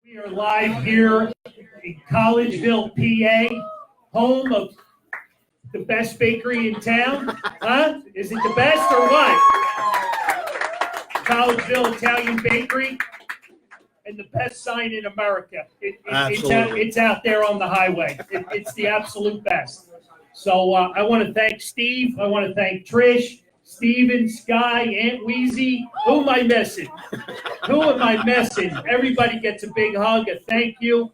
We are live here in Collegeville, PA, home of the best bakery in town. Huh? Is it the best or what? Collegeville Italian Bakery and the best sign in America. It's out there on the highway. It's the absolute best. So I want to thank Steve. I want to thank Trish, Steven, Sky, Aunt Wheezy. Who am I missing? Who am I missing? Everybody gets a big hug, a thank you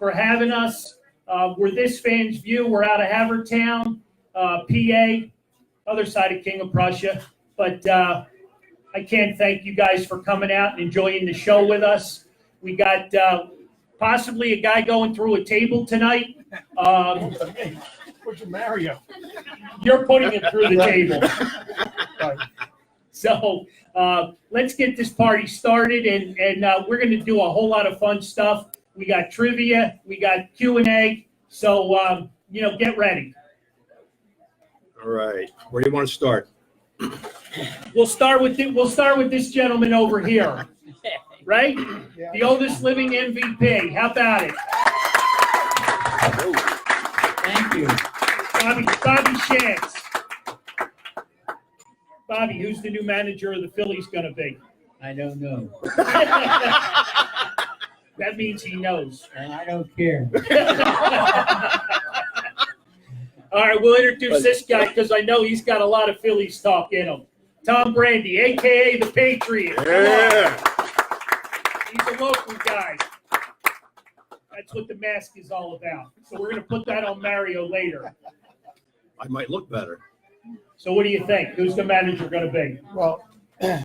for having us. We're This Fan's View. We're out of Havertown, PA, other side of King of Prussia. But I can't thank you guys for coming out and enjoying the show with us. We got possibly a guy going through a table tonight. Would you marry him? You're putting it through the table. So let's get this party started, and we're going to do a whole lot of fun stuff. We got trivia, we got Q&A, so get ready. All right, where do you want to start? We'll start with this gentleman over here, right? Yeah. The oldest living MVP. How about it? Thank you. Bobby Shantz. Bobby, who's the new manager of the Phillies going to be? I don't know. That means he knows. And I don't care. All right, we'll introduce this guy because I know he's got a lot of Phillies talk in him. Tom Brandi, a.k.a. the Patriot. Yeah. He's a local guy. That's what the mask is all about. So we're going to put that on Mario later. I might look better. So what do you think? Who's the manager going to be? Well, I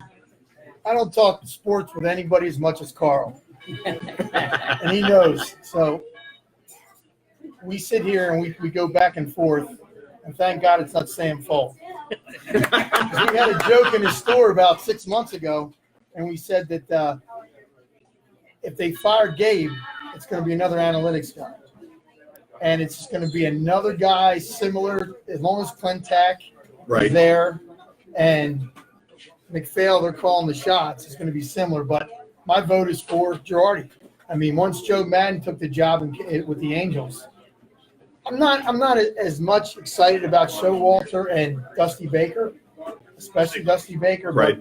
don't talk sports with anybody as much as Carl. And he knows. So we sit here and we go back and forth. And thank God it's not Sam's fault. We had a joke in the store about 6 months ago. And we said that if they fire Gabe, it's going to be another analytics guy. And it's just going to be another guy similar, as long as Clintac is there and McPhail, they're calling the shots. It's going to be similar, but my vote is for Girardi. I mean, once Joe Madden took the job with the Angels, I'm not as much excited about Showalter and Dusty Baker, especially Dusty Baker, but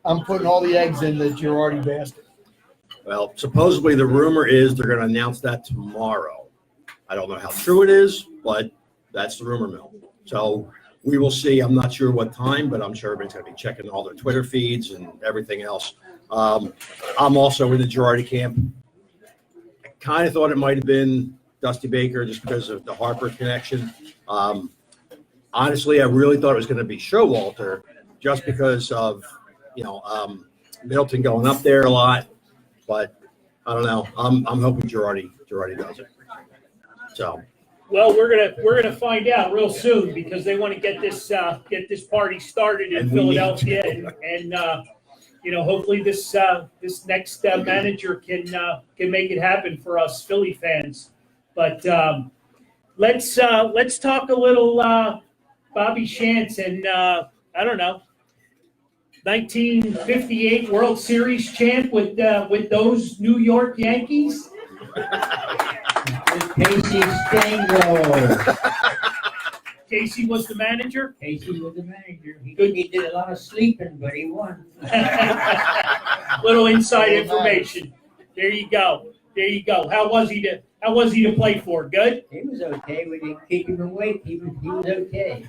I'm putting all the eggs in the Girardi basket. Well, supposedly the rumor is they're going to announce that tomorrow. I don't know how true it is, but that's the rumor mill. So we will see. I'm not sure what time, but I'm sure everybody's going to be checking all their Twitter feeds and everything else. I'm also in the Girardi camp. I kind of thought it might have been Dusty Baker just because of the Harper connection. Honestly, I really thought it was going to be Showalter just because of, Middleton going up there a lot. But I don't know. I'm hoping Girardi does it. So. Well, we're gonna find out real soon because they want to get this party started in Philadelphia, and hopefully this next manager can make it happen for us Philly fans. But let's talk a little Bobby Shantz and I don't know. 1958 World Series champ with those New York Yankees. Casey Stengel. Casey was the manager? Casey was the manager. He did a lot of sleeping, but he won. Little inside information. There you go. How was he to play for? Good? He was okay. We didn't keep him awake. He was okay.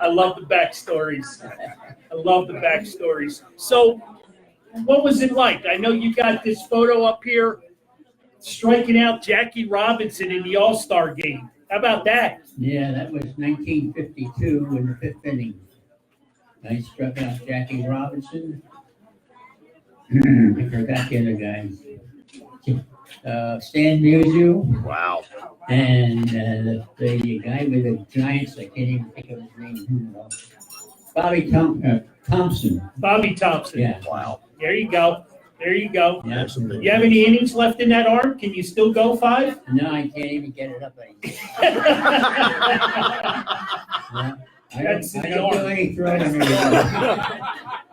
I love the backstories. So, what was it like? I know you got this photo up here striking out Jackie Robinson in the All-Star game. How about that? Yeah, that was 1952 in the fifth inning. I struck out Jackie Robinson. I forgot the other guy. Stan Musial. Wow. And the guy with the Giants, I can't even think of his name. Bobby Thompson. Bobby Thompson. Yeah. Wow. There you go. Yeah. You have any innings left in that arm? Can you still go 5? No, I can't even get it up anymore. Yeah. I don't do any throwing anymore.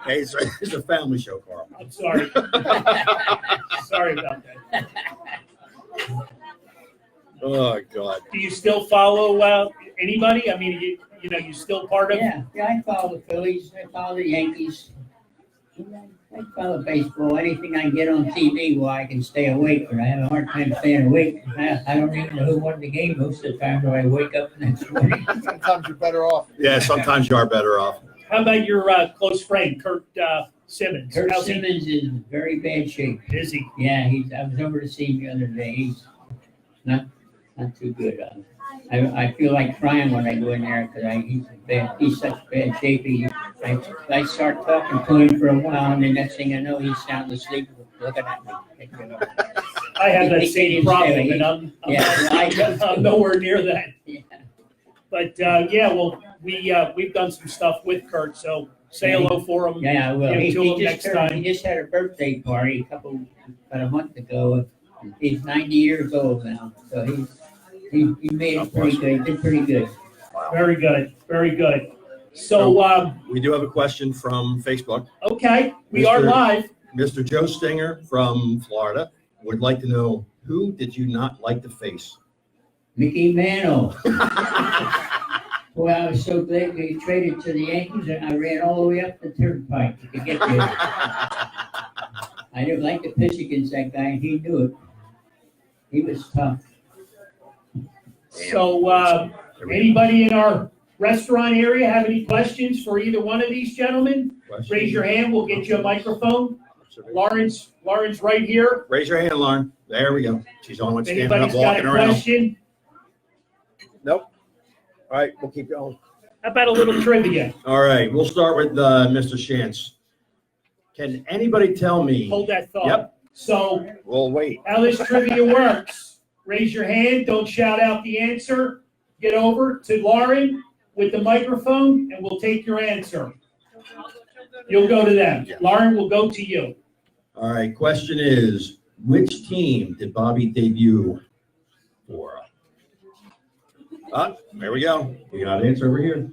Hey, it's a family show, Carl. I'm sorry. Sorry about that. Oh, God. Do you still follow anybody? I mean, you still part of? Yeah, I follow the Phillies, I follow the Yankees. I follow baseball, anything I can get on TV while I can stay awake, but I have a hard time staying awake. I don't even know who won the game most of the time when I wake up the next morning. Sometimes you're better off. Yeah, sometimes you are better off. How about your close friend, Kurt Simmons? Kurt How's he? Simmons is in very bad shape. Is he? Yeah, I was over to see him the other day. He's not too good. I feel like crying when I go in there because he's such bad shape. I start talking to him for a while, and the next thing I know, he's sound asleep looking at me. I have that same problem, and I'm nowhere near that. Yeah. But well, we've done some stuff with Kurt, so say hello for him. Yeah, I will. Give it to him He next time. He just had a birthday party about a month ago. He's 90 years old now, so he made it pretty good. He did pretty good. Very good, very good. So We do have a question from Facebook. okay, we are Mr. live. Mr. Joe Stinger from Florida would like to know, who did you not like to face? Mickey Mantle. Boy, I was so glad we traded to the Yankees, and I ran all the way up the turnpike to get there. I didn't like to pitch against that guy, and he knew it. He was tough. So anybody in our restaurant area have any questions for either one of these gentlemen? Raise your hand, we'll get you a microphone. Lawrence right here. Raise your hand, Lauren. There we go. She's only If standing up, anybody's got walking a around. question, Nope. All right, we'll keep going. how about a little trivia? All right, we'll start with Mr. Shantz. Can anybody tell me? Hold that thought. Yep. So We'll wait. how this trivia works, raise your hand, don't shout out the answer. Get over to Lauren with the microphone and we'll take your answer. You'll go to them. Yeah. Lauren will go to you. All right, question is, which team did Bobby debut for? There we go. We got an answer over here.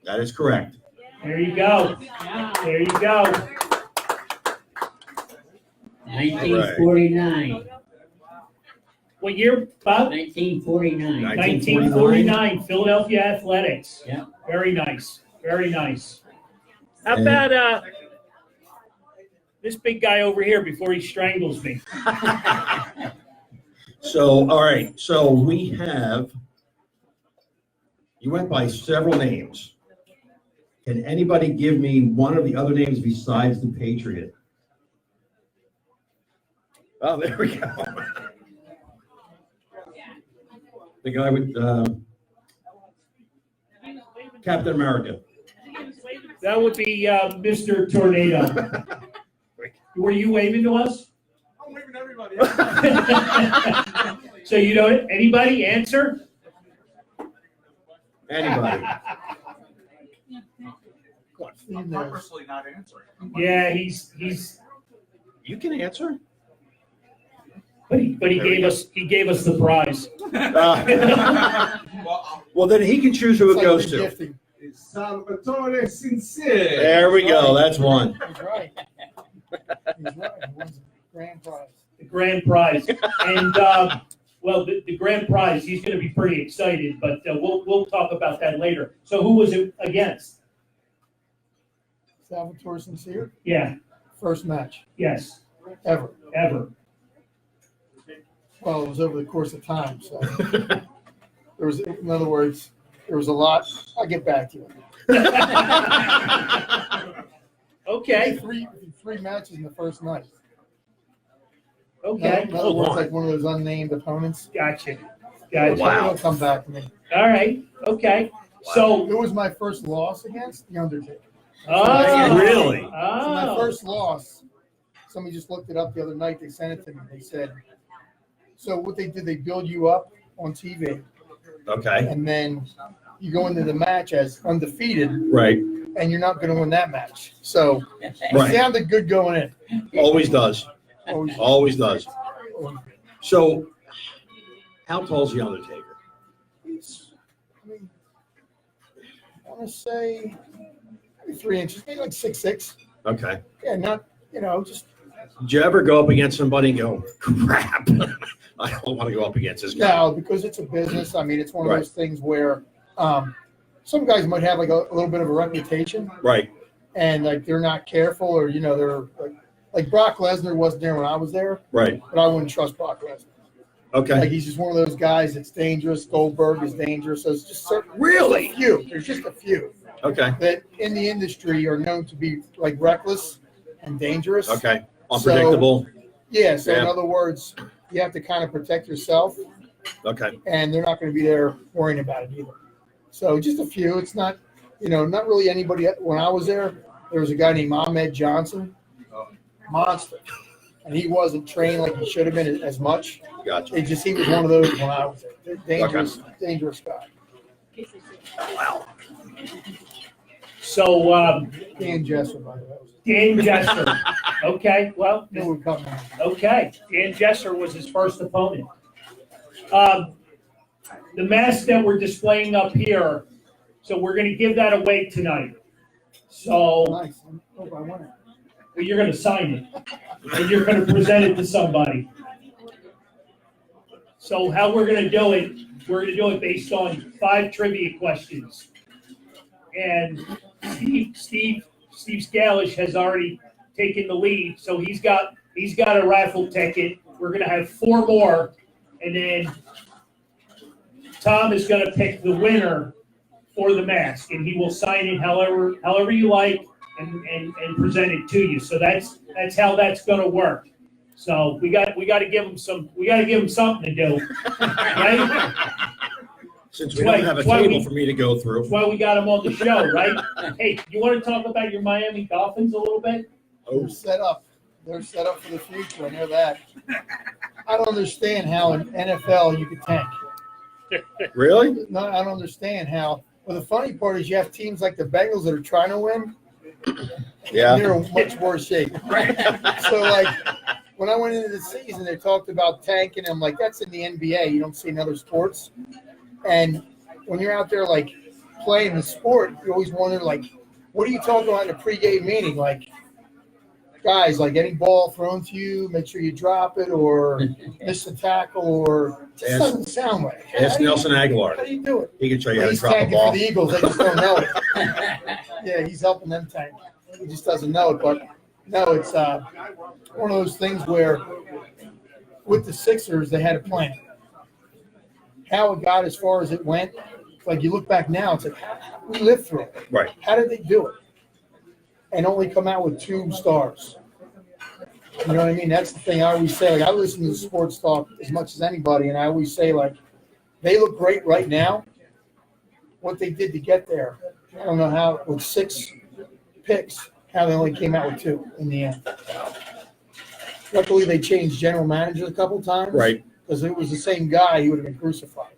That is correct. There you go. There you go. 1949. What year, Bob? 1949. 1949, Philadelphia Athletics. Yeah. Very nice. Very nice. How And- about this big guy over here before he strangles me? So, all right, so we have, you went by several names. Can anybody give me one of the other names besides the Patriot? Oh, there we go. The guy with Captain America. That would be Mr. Tornado. Were you waving to us? I'm waving everybody. So you don't, anybody answer? Anybody? I'm purposely not answering. Yeah, he's, You can answer. but he gave us the prize. Well, then he can choose who it It's like goes to. regifting. Salvatore Sincere. There we go, that's one. He's right. He's right. He wins the grand prize. The grand prize. And, well, the grand prize, he's going to be pretty excited, but we'll talk about that later. So who was it against? Salvatore Sincere, Yeah, first match yes, ever. Well, it was over the course of time, so there was, in other words, there was a lot. I'll get back to you. Okay, Three matches in the first night. okay. In other words, like one of those unnamed opponents. Gotcha. Wow. He'll come back to me. All right, okay. So, It was my first loss against The Undertaker. oh. Really? So my Oh, first loss, somebody just looked it up the other night. They sent it to me. They said, so what they did, they build you up on TV, Okay, and then you go into the match as undefeated, right, and you're not going to win that match. So it right. sounded good going in. Always does, Always- always does. So, how tall is the Undertaker? I mean, I want to say 3 inches, maybe like 6'6". Okay. Yeah, not, just, Did you ever go up against somebody and go, crap, I don't want to go up against this guy? no, because it's a business. I mean, it's one of Right. those things where some guys might have like a little bit of a reputation Right. and like they're not careful or, they're like Brock Lesnar wasn't there when I was there, Right. but I wouldn't trust Brock Lesnar. Okay. Like he's just one of those guys that's dangerous. Goldberg is dangerous. So it's just certain, Really? just a few. There's just a few Okay. that in the industry are known to be like reckless and dangerous. Okay. Unpredictable. Yeah. So in Yeah. other words, you have to kind of protect yourself, Okay. and they're not going to be there worrying about it either. So just a few. It's not, not really anybody. When I was there was a guy named Ahmed Johnson, monster, and he wasn't trained like he should have been as much. Gotcha. He was one of those when I was there. Dangerous guy. Wow. So, Dan Jesser, by the way. Dan Jesser. Okay, well, Knew we'd come in. okay. Dan Jesser was his first opponent. The mask that we're displaying up here, so we're going to give that away tonight. So Nice. I hope I won it. you're going to sign it, and you're going to present it to somebody. So how we're going to do it, we're going to do it based on 5 trivia questions. And Steve Scalish has already taken the lead, so he's got a raffle ticket. We're going to have 4 more, and then Tom is going to pick the winner for the mask, and he will sign it however you like and present it to you. So that's how that's going to work. So we got to give him something to do, right? Since we don't have a table for me to go through. That's why we got him on the show, right? Hey, you want to talk about your Miami Dolphins a little bit? They're set up. They're set up for the future. I know that. I don't understand how in NFL you could tank. Really? No, I don't understand how. Well, the funny part is you have teams like the Bengals that are trying to win. Yeah. They're in much worse shape. So, like, when I went into the season, they talked about tanking. I'm like, that's in the NBA. You don't see in other sports. And when you're out there, like, playing the sport, you always wonder, like, what are you talking about in a pregame meeting? Like, guys, like, any ball thrown to you, make sure you drop it or miss a tackle or it just doesn't sound right. Ask Nelson Aguilar. How do you do it? He can show you how to He's drop a tanking ball. for the Eagles. They just don't know it. Yeah, he's helping them tank. He just doesn't know it. But, no, it's one of those things where with the Sixers, they had a plan. How it got as far as it went, like you look back now, it's like, we lived through it. Right. How did they do it? And only come out with 2 stars. You know what I mean? That's the thing I always say. Like, I listen to sports talk as much as anybody, and I always say, like, they look great right now. What they did to get there, I don't know how, with 6 picks, how they only came out with 2 in the end. Luckily, they changed general managers a couple times. Right. Because if it was the same guy, he would have been crucified.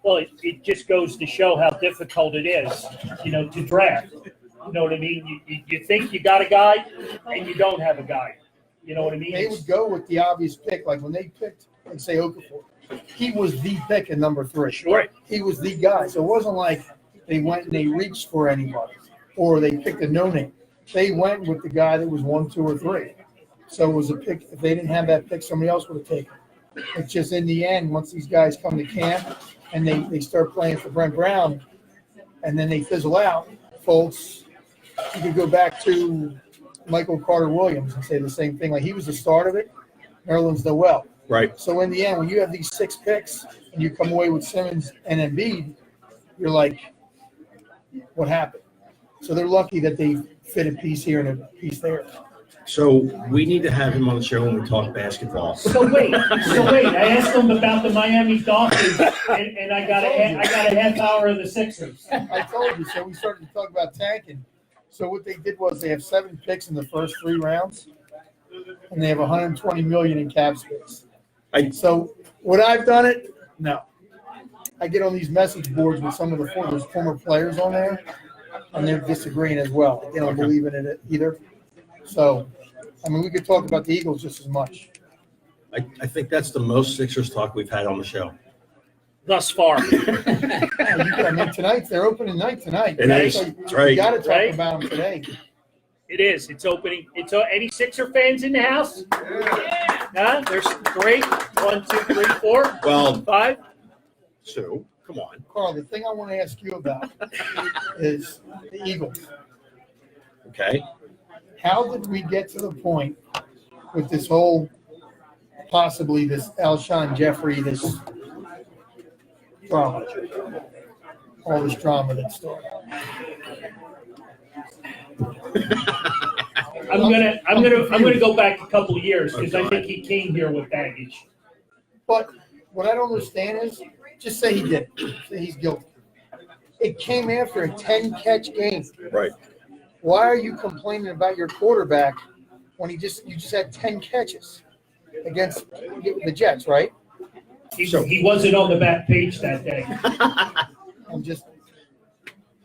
Well, it just goes to show how difficult it is, to draft. You know what I mean? You think you got a guy, and you don't have a guy. You know what I mean? They would go with the obvious pick. Like when they picked, like say Okafor, he was the pick in number 3. Sure. He was the guy. So it wasn't like they went and they reached for anybody or they picked a no-name. They went with the guy that was 1, 2, or 3. So it was a pick. If they didn't have that pick, somebody else would have taken it. It's just in the end, once these guys come to camp and they start playing for Brent Brown and then they fizzle out, folks, you could go back to Michael Carter-Williams and say the same thing. Like he was the start of it. Nerlens Noel. Right. So in the end, when you have these 6 picks and you come away with Simmons and Embiid, you're like, what happened? So they're lucky that they fit a piece here and a piece there. So we need to have him on the show when we talk basketball. So wait. I asked him about the Miami Dolphins, and I got a half hour of the Sixers. I told you. So we started to talk about tanking. So what they did was they have 7 picks in the first 3 rounds, and they have 120 million in cap space. So would I've done it? No. I get on these message boards with some of the former players on there, and they're disagreeing as well. They don't believe in it either. So, I mean, we could talk about the Eagles just as much. I think that's the most Sixers talk we've had on the show. thus far. I mean, tonight, they're opening night tonight. It is. So That's right. You got to talk Right. about them today. It is. It's opening. It's any Sixer fans in the house? Huh? There's 3. 1, 2, 3, 4, Well, 5. Sue, come on. Carl, the thing I want to ask you about is the Eagles. Okay. How did we get to the point with this whole, possibly this Alshon Jeffrey, this drama, all this drama that started? I'm gonna go back a couple of years because I think he came here with baggage. But what I don't understand is, just say he did, say he's guilty. It came after a 10-catch game. Right. Why are you complaining about your quarterback when you just had 10 catches against the Jets, right? He wasn't on the back page that day. I'm just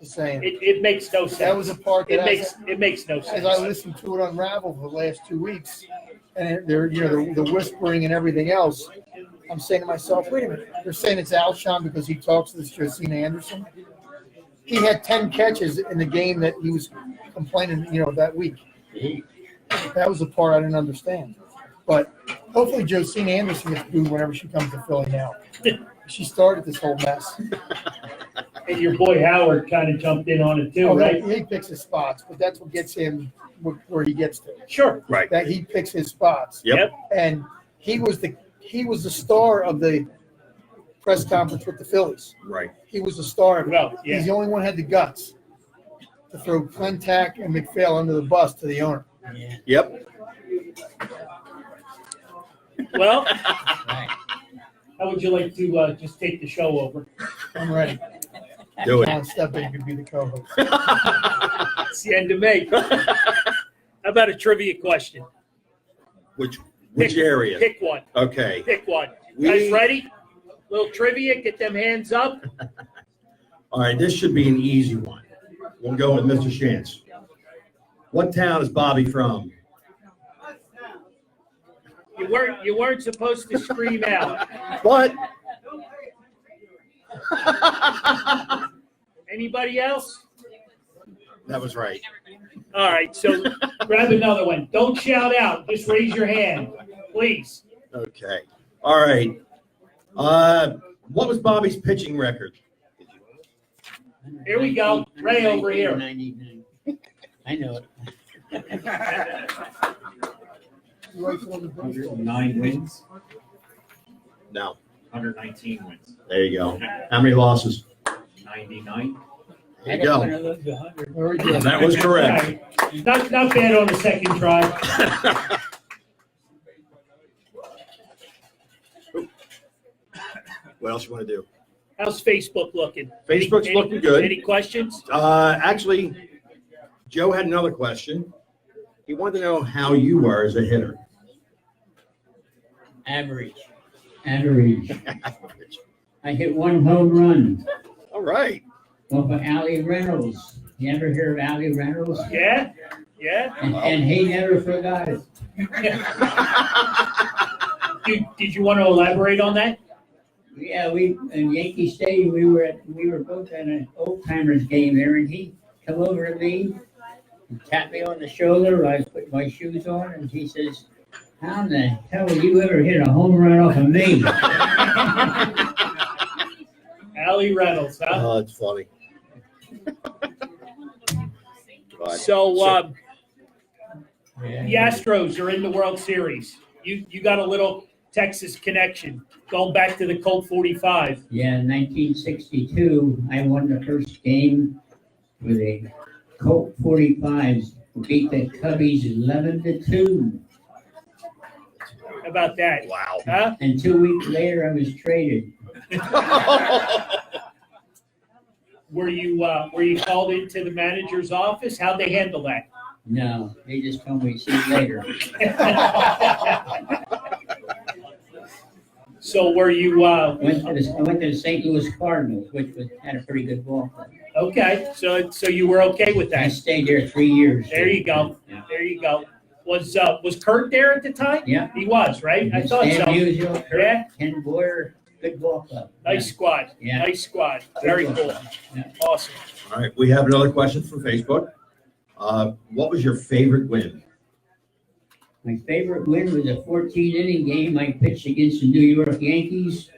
saying. It makes no sense. That was a part that it makes no as sense. I listened to it unravel for the last 2 weeks, and they're the whispering and everything else. I'm saying to myself, wait a minute. They're saying it's Alshon because he talks to this Josina Anderson. He had 10 catches in the game that he was complaining, that week. That was the part I didn't understand. But hopefully Josina Anderson gets booed whenever she comes to Philly now. She started this whole mess. And your boy Howard kind of jumped in on it too, Oh, right? he picks his spots, but that's what gets him where he gets to. Sure. Right. That he picks his spots. Yep. And he was the star of the press conference with the Phillies. Right. He was the star of it. Well, yeah. He's the only one who had the guts to throw Clintack and McPhail under the bus to the owner. Yeah. Yep. Well, Right. how would you like to just take the show over? I'm ready. Do it. John Steppen could be the co-host. It's the end of May. How about a trivia question? Which Pick- area? Pick one. Okay. Pick one. We- Guys ready? Little trivia. Get them hands up. All right, this should be an easy one. We'll go with Mr. Shantz. What town is Bobby from? You weren't supposed to scream out. What? Anybody else? That was right. All right, so grab another one. Don't shout out. Just raise your hand, please. Okay. All right. What was Bobby's pitching record? Here we go. Ray over here. 99. I know it. You like one of the best? 109 wins, No. 119 wins, There you go. How many losses? 99. There I you don't go. want to lose 100. Very good. That was All correct. right. Not bad on the second try. What else you want to do? How's Facebook looking? Facebook's looking good. Any questions? Actually, Joe had another question. He wanted to know how you were as a hitter. Average. I hit 1 home run All right. off of Allie Reynolds. You ever hear of Allie Reynolds? Yeah? And he never forgot it. Did you want to elaborate on that? Yeah, we in Yankee Stadium. We were both at an old timers game there, and he come over to me and tapped me on the shoulder. I was putting my shoes on, and he says, "How in the hell will you ever hit a home run off of me?" Allie Reynolds, huh? Oh, it's funny. God. So, Yeah. the Astros are in the World Series. You got a little Texas connection going back to the Colt 45. Yeah, in 1962, I won the first game with a Colt 45s. Beat the Cubbies 11-2. How about that? Wow. Huh? And 2 weeks later, I was traded. Were you called into the manager's office? How'd they handle that? No, they just told me, see you later. So were you I went to the St. Louis Cardinals, which had a pretty good ball club. okay? So you were okay with I that? stayed there 3 years. There you go. Yeah. There you go. Was Kurt there at the time? Yeah. He was, right? I thought Stan so. Musial, Kurt, Yeah. Ken Boyer, Good ball club. Nice squad. Yeah. Nice squad. Very cool. Yeah. Awesome. All right, we have another question from Facebook. What was your favorite win? My favorite win was a 14-inning game I pitched against the New York Yankees.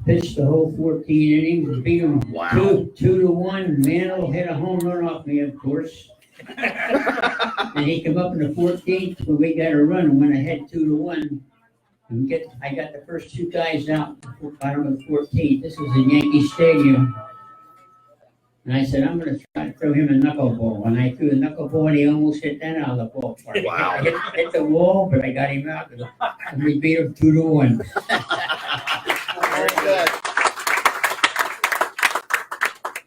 Pitched the whole 14 innings, beat them Wow. 2-1. Mantle hit a home run off me, of course. And he came up in the 14th when we got a run and went ahead 2-1. And I got the first two guys out bottom of the 14th. This was in Yankee Stadium. And I said, I'm going to try to throw him a knuckleball. And I threw the knuckleball and he almost hit that out of the ballpark. Wow. I hit the wall, but I got him out. And we beat him 2-1. Very good.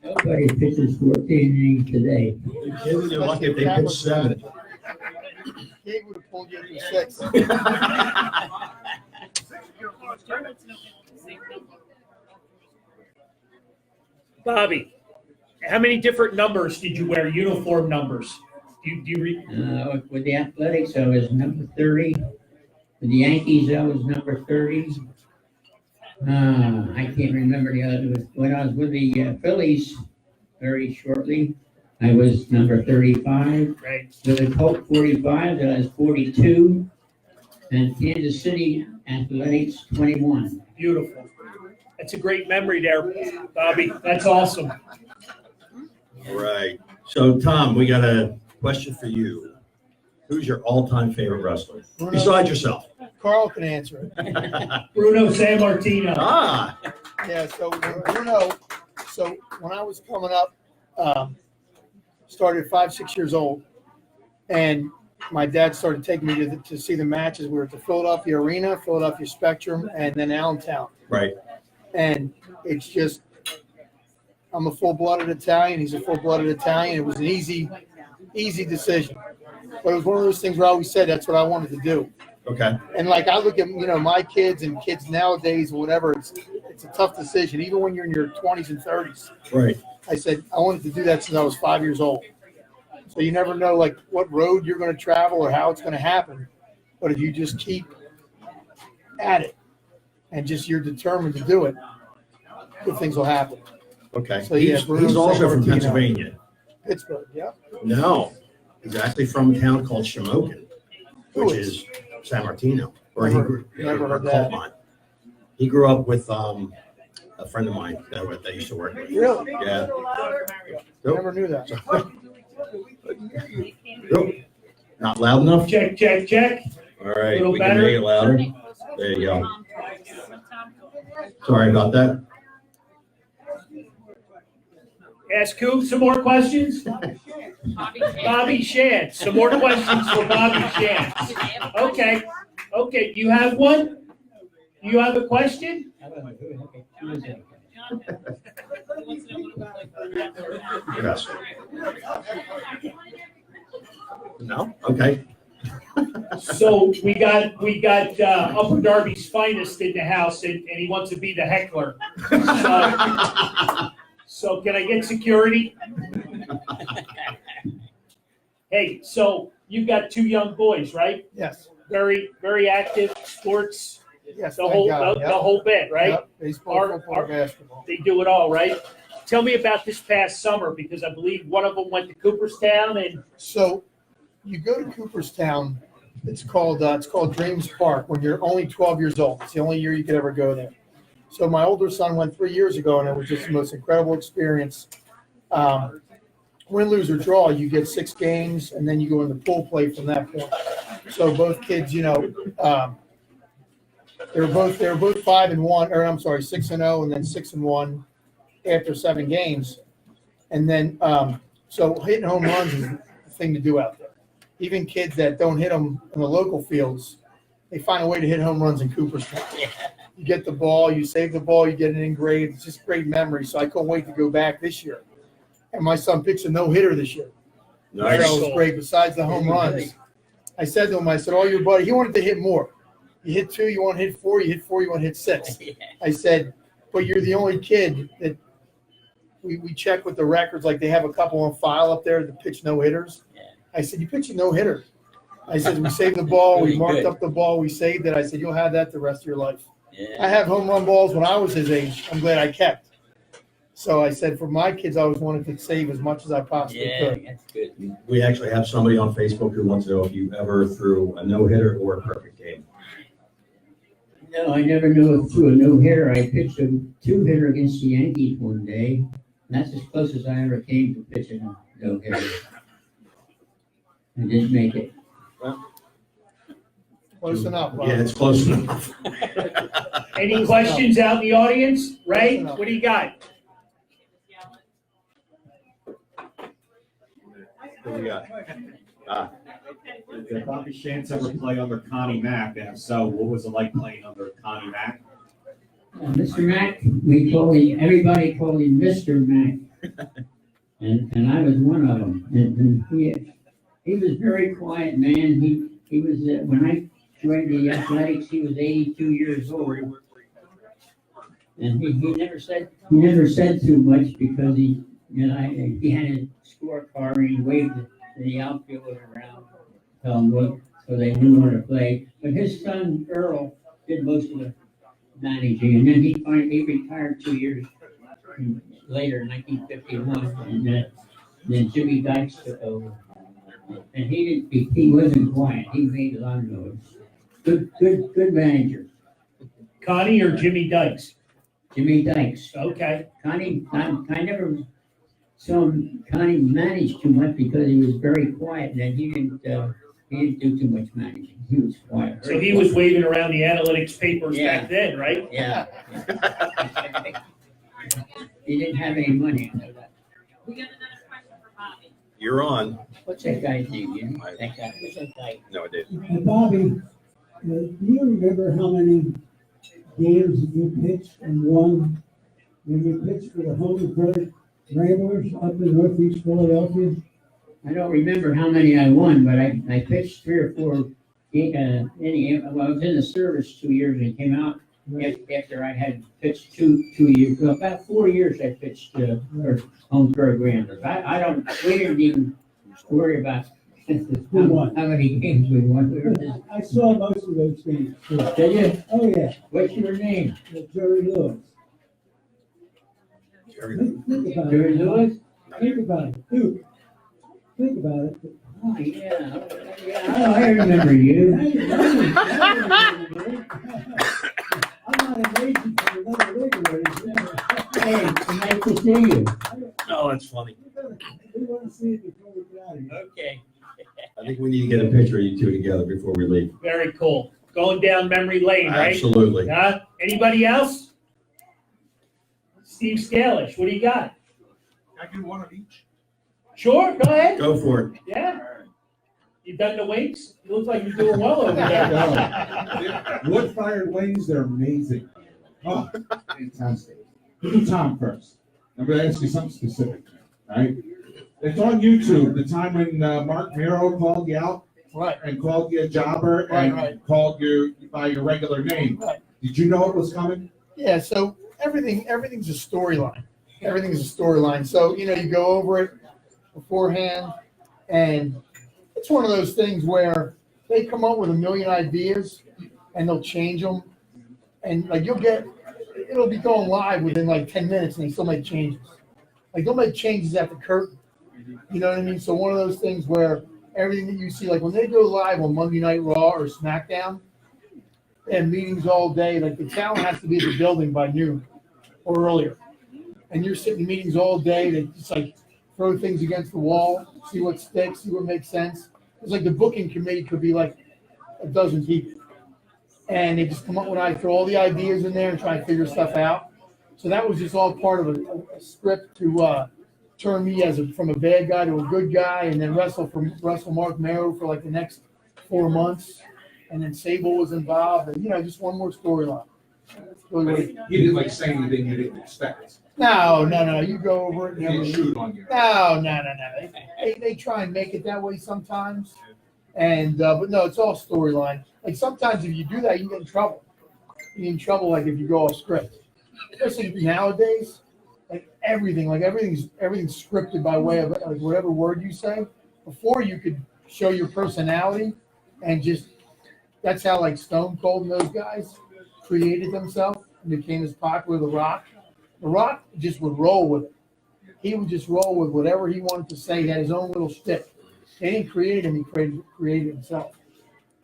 Nobody pitches 14 innings today. You're kidding? You're lucky if they pitch 7. He would have pulled you through 6. Bobby, how many different numbers did you wear? Uniform numbers? Do you read? With the Athletics, I was number 30. With the Yankees, I was number 30. I can't remember the other. When I was with the Phillies, very shortly, I was number 35. Right. With the Colt 45, I was 42. And Kansas City Athletics, 21. Beautiful. That's a great memory there, Bobby. That's awesome. All right. So, Tom, we got a question for you. Who's your all-time favorite wrestler? Besides yourself. Carl can answer it. Bruno Sammartino. Ah, Yeah, so when I was coming up, started 5, 6 years old, and my dad started taking me to see the matches. We were at the Philadelphia Arena, Philadelphia Spectrum, and then Allentown. right. And it's just, I'm a full-blooded Italian. He's a full-blooded Italian. It was an easy decision. But it was one of those things where I always said that's what I wanted to do. Okay. And like I look at, my kids and kids nowadays or whatever, it's a tough decision. Even when you're in your 20s and 30s. Right. I said I wanted to do that since I was 5 years old. So you never know like what road you're going to travel or how it's going to happen. But if you just keep at it and just you're determined to do it, good things will happen. Okay. So, yeah, He's also from Sammartino. Pennsylvania. Pittsburgh, yeah. No, he's actually from a town called Shamokin, Who which is? is San Martino, where Never heard that. Coltmont. He grew up with a friend of mine that I used to work with. Really? Yeah. Nope. Never knew that. Nope. Not loud enough? Check, check, check. All right, Little we can better? make it louder. There you go. Sorry about that. Ask who? Some more questions? Bobby Shantz. Some more questions for Bobby Shantz. Okay. You have one? You have a question? Yes. No? Okay. So we got Upper Darby's finest in the house, and he wants to be the heckler. So can I get security? Hey, so you've got 2 young boys, right? Yes. Very, very active sports, Yes. the thank whole God. the whole bit, right? Yep. Baseball, football, basketball. They do it all, right? Tell me about this past summer, because I believe one of them went to Cooperstown, and So you go to Cooperstown, it's called Dreams Park when you're only 12 years old. It's the only year you could ever go there. So my older son went 3 years ago, and it was just the most incredible experience. Win, lose, or draw, you get 6 games, and then you go into pool play from that point. So both kids, they were both 5-1, or I'm sorry, 6-0, and then 6-1 after 7 games. And then, so hitting home runs is the thing to do out there. Even kids that don't hit them in the local fields, they find a way to hit home runs in Cooperstown. You get the ball, you save the ball, you get it engraved. It's just great memory. So I couldn't wait to go back this year. And my son pitched a no-hitter this year. Nice. That was great. Besides the home runs, I said to him, all your buddy, he wanted to hit more. You hit 2, you want to hit 4, you hit 4, you want to hit 6. I said, but you're the only kid that we check with the records, like they have a couple on file up there to pitch no-hitters. I said, you pitch a no-hitter. I said, we saved the ball, we marked up the ball, we saved it. I said, you'll have that the rest of your life. I have home run balls when I was his age. I'm glad I kept. So I said, for my kids, I always wanted to save as much as I possibly could. That's good. We actually have somebody on Facebook who wants to know if you ever threw a no-hitter or a perfect game. No, I never knew it through a no-hitter. I pitched a 2-hitter against the Yankees one day. And that's as close as I ever came to pitching a no-hitter. I didn't make it. Close enough. Bob. Yeah, it's close enough. Any questions out in the audience? Ray, what do you got? What do we got? Did Bobby Shantz ever play under Connie Mack? And if so, what was it like playing under Connie Mack? Mr. Mack, everybody called him Mr. Mack. And I was one of them. And he was a very quiet man. He was, when I joined the athletics, he was 82 years old. And he never said too much because he had his scorecard and he waved the outfielders around, tell them what, so they knew where to play. But his son Earl did most of the managing, and then he retired 2 years later in 1951, and then Jimmy Dykes took over. And he wasn't quiet. He made a lot of noise. Good manager. Connie or Jimmy Dykes? Jimmy Dykes. Okay. Connie, I never saw him. Connie managed too much because he was very quiet, and he didn't do too much managing. He was quiet. So he was waving around the analytics papers back then, right? Yeah. He didn't have any money. We got another question for Bobby. You're on. What's that guy's name? You know? That guy. What's that guy? No, I didn't. Hey, Bobby, do you remember how many games you pitched and won when you pitched for the Holmesburg Ramblers up in Northeast Philadelphia? I don't remember how many I won, but I pitched 3 or 4 innings. Well, I was in the service 2 years and came out after I had pitched 2 years. Well, about 4 years I pitched for Holmesburg Ramblers. We didn't even worry about how many games we won. We were just, I saw most of those games. did you? Oh, yeah, What's your name? Jerry Lewis. Think about Jerry it. Lewis? Think about it. Dude, think about it. Oh, yeah. Oh, I remember you. I'm not an agent for another regulator. Hey, nice to see you. Oh, that's funny. We want to see it before we get out of here. Okay. I think we need to get a picture of you two together before we leave. Very cool. Going down memory lane, right? Absolutely. Anybody else? Steve Scalish, what do you got? I do one of each. Sure, go ahead. Go for it. Yeah. You done the weights? It looks like you're doing well over there. Wood-fired wings, they're amazing. Oh, fantastic. Do Tom first. I'm going to ask you something specific, all right? It's on YouTube, the time when Mark Miro called you out Right. and called you a jobber and Right. called you by your regular name. Right. Did you know it was coming? Yeah, so everything's a storyline. Everything's a storyline. So, you go over it beforehand, and it's one of those things where they come up with a million ideas and they'll change them. And like it'll be going live within like 10 minutes and they still make changes. Like they'll make changes at the curtain. You know what I mean? So one of those things where everything that you see, like when they go live on Monday Night Raw or SmackDown, they have meetings all day. Like the talent has to be at the building by noon or earlier. And you're sitting in meetings all day. They just like throw things against the wall, see what sticks, see what makes sense. It's like the booking committee could be like a dozen people. And they just come up when I throw all the ideas in there and try and figure stuff out. So that was just all part of a script to turn me from a bad guy to a good guy, and then wrestle Mark Mero for like the next 4 months. And then Sable was involved, and just one more storyline. Really, He didn't like say anything you didn't expect. No. You go over it. He And didn't shoot on you. No. They try and make it that way sometimes, and but no, it's all storyline. Like sometimes if you do that, you get in trouble. You get in trouble like if you go off script. Especially nowadays, everything's scripted by way of like whatever word you say. Before you could show your personality, and just that's how like Stone Cold and those guys, created himself and became as popular as The Rock. The Rock just would roll with it. He would just roll with whatever he wanted to say. He had his own little shtick. They didn't create him, he created himself.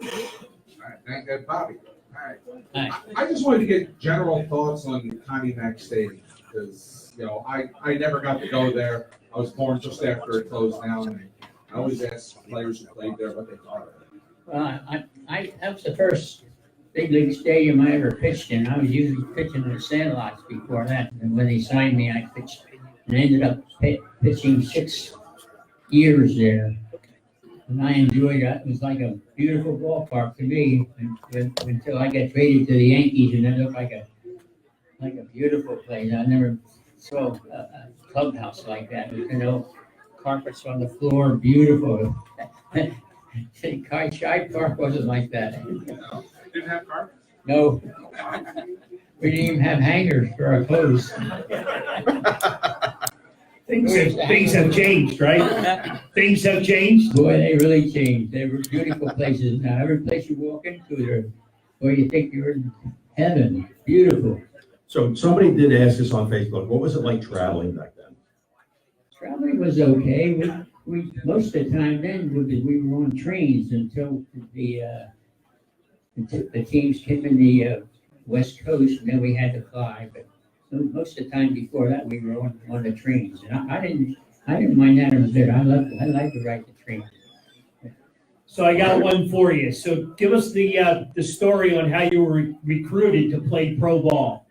All right, thank you, Bobby. All right. Hi. I just wanted to get general thoughts on Connie Mack Stadium because, I never got to go there. I was born just after it closed down. And I always ask players who played there what they thought of it. That was the first big league stadium I ever pitched in. I was usually pitching in the Sandlots before that. And when they signed me, I pitched and ended up pitching 6 years there. And I enjoyed it. It was like a beautiful ballpark to me until I got traded to the Yankees, and it looked like a beautiful place. I never saw a clubhouse like that. Carpets on the floor, beautiful. Shibe Park wasn't like that. Didn't have carpets? No. We didn't even have hangers for our clothes. Things have changed, right? Things have changed. Boy, they really changed. They were beautiful places. Now, every place you walk into, you think you're in heaven. Beautiful. So somebody did ask us on Facebook, what was it like traveling back then? Traveling was okay. We most of the time then we were on trains until the teams came in the West Coast, and then we had to fly. But most of the time before that, we were on the trains, and I didn't mind that a bit. I like to ride the train. So I got one for you. So give us the story on how you were recruited to play pro ball.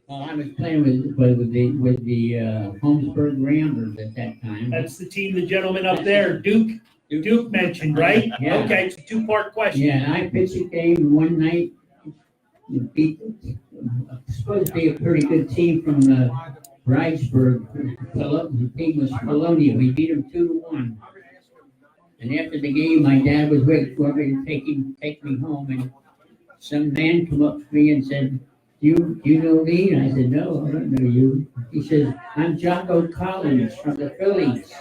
Well, I was playing with the Holmesburg Ramblers at that time. That's the team, the gentleman up there, Duke mentioned, right? Yeah. Okay, it's a 2-part question. Yeah, I pitched a game one night. Beat supposed to be a pretty good team from Bridesburg. The team was Colonia. We beat them 2-1. And after the game, my dad was waiting for me to take me home, and some man come up to me and said, You know me? And I said, no, I don't know you. He says, I'm Jocko Collins from the Phillies.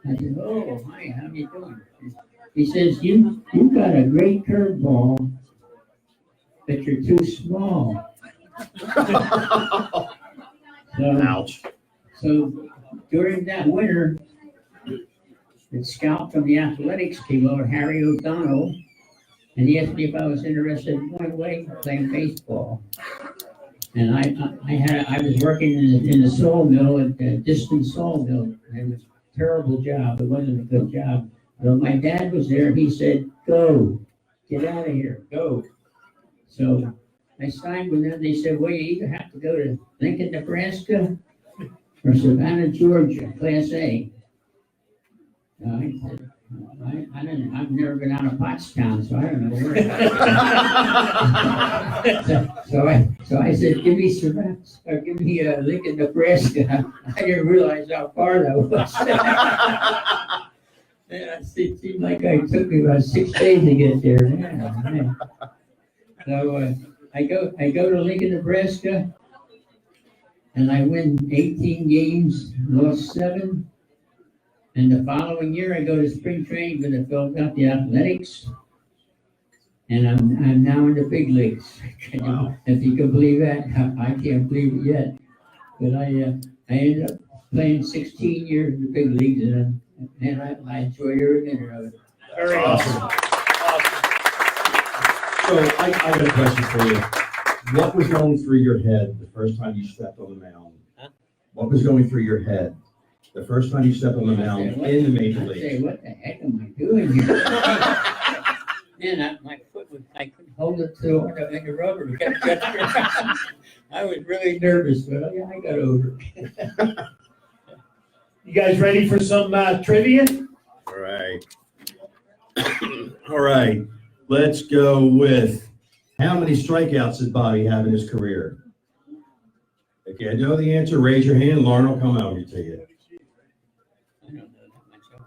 I said, oh, hi, how you doing? He says, you've got a great curveball, but you're too small. Ouch. So during that winter, the scout from the athletics came over, Harry O'Donnell, and he asked me if I was interested in going away playing baseball. And I was working in the sawmill, at the distant sawmill, and it was a terrible job. It wasn't a good job. But my dad was there. He said, go, get out of here, go. So I signed with them. They said, well, you either have to go to Lincoln, Nebraska, or Savannah, Georgia, Class A. I said, I've never been out of Pottstown, so I don't know where. so I said, give me Savannah, or give me Lincoln, Nebraska. I didn't realize how far that was. It seemed like it took me about 6 days to get there. Man. So I go to Lincoln, Nebraska, and I win 18 games, lost 7. And the following year, I go to spring training for the Philadelphia Athletics, and I'm now in the big leagues. Wow. If you can believe that, I can't believe it yet. But I ended up playing 16 years in the big leagues, and I enjoy every minute of it. Very Awesome. awesome. So I got a question for you. What was going through your head the first time you stepped on the mound? Huh? What was going through your head the first time you stepped on the mound in the major I leagues? say, what the heck am I doing here? Man, my foot I couldn't hold it to the rubber. I was really nervous, but I got over it. You guys ready for some trivia? All right. All right. Let's go with how many strikeouts did Bobby have in his career? If you know the answer, raise your hand. Lauren will come over to you. I don't know that myself.